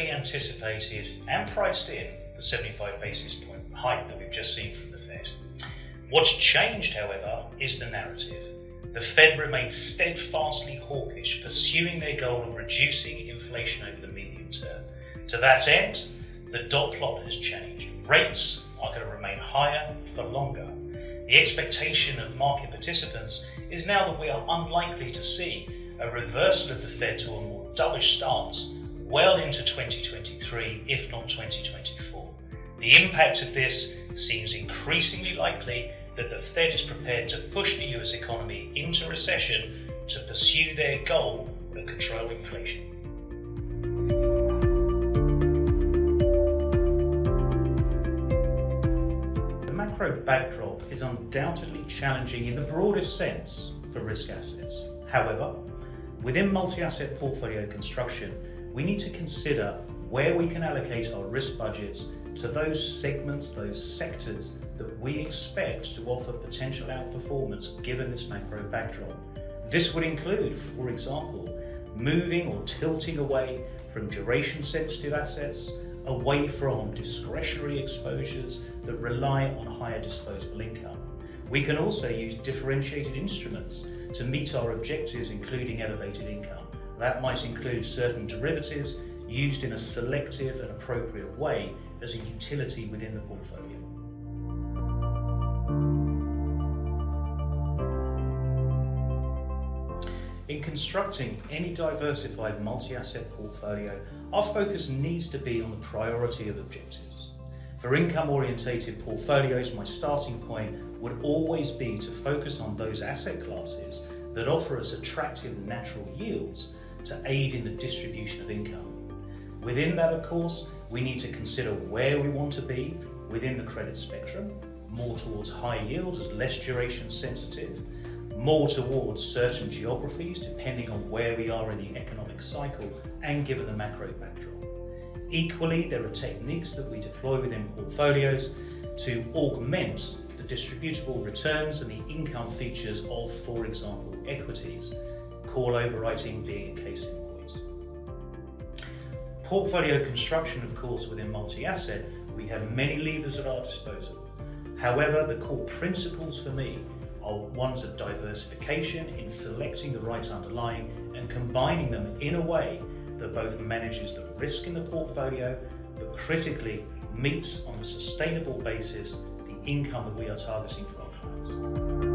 fully anticipated and priced in the 75 basis point hike that we've just seen from the Fed. What's changed, however, is the narrative. The Fed remains steadfastly hawkish, pursuing their goal of reducing inflation over the medium term. To that end, the dot plot has changed. Rates are going to remain higher for longer. The expectation of market participants is now that we are unlikely to see a reversal of the Fed to a more dovish stance well into 2023, if not 2024. The impact of this seems increasingly likely that the Fed is prepared to push the US economy into recession to pursue their goal of controlling inflation. The macro backdrop is undoubtedly challenging in the broadest sense for risk assets. However, within multi-asset portfolio construction, we need to consider where we can allocate our risk budgets to those segments, those sectors that we expect to offer potential outperformance given this macro backdrop. This would include, for example, moving or tilting away from duration-sensitive assets, away from discretionary exposures that rely on higher disposable income. We can also use differentiated instruments to meet our objectives, including elevated income. That might include certain derivatives used in a selective and appropriate way as a utility within the portfolio. In constructing any diversified multi-asset portfolio, our focus needs to be on the priority of objectives. For income-orientated portfolios, my starting point would always be to focus on those asset classes that offer us attractive natural yields to aid in the distribution of income. Within that, of course, we need to consider where we want to be within the credit spectrum, more towards high yield as less duration sensitive, more towards certain geographies depending on where we are in the economic cycle and given the macro backdrop. Equally, there are techniques that we deploy within portfolios to augment the distributable returns and the income features of, for example, equities, call overwriting being a case in point. Portfolio construction, of course, within multi-asset, we have many levers at our disposal. However, the core principles for me are ones of diversification in selecting the right underlying and combining them in a way that both manages the risk in the portfolio, but critically meets on a sustainable basis the income that we are targeting for our clients.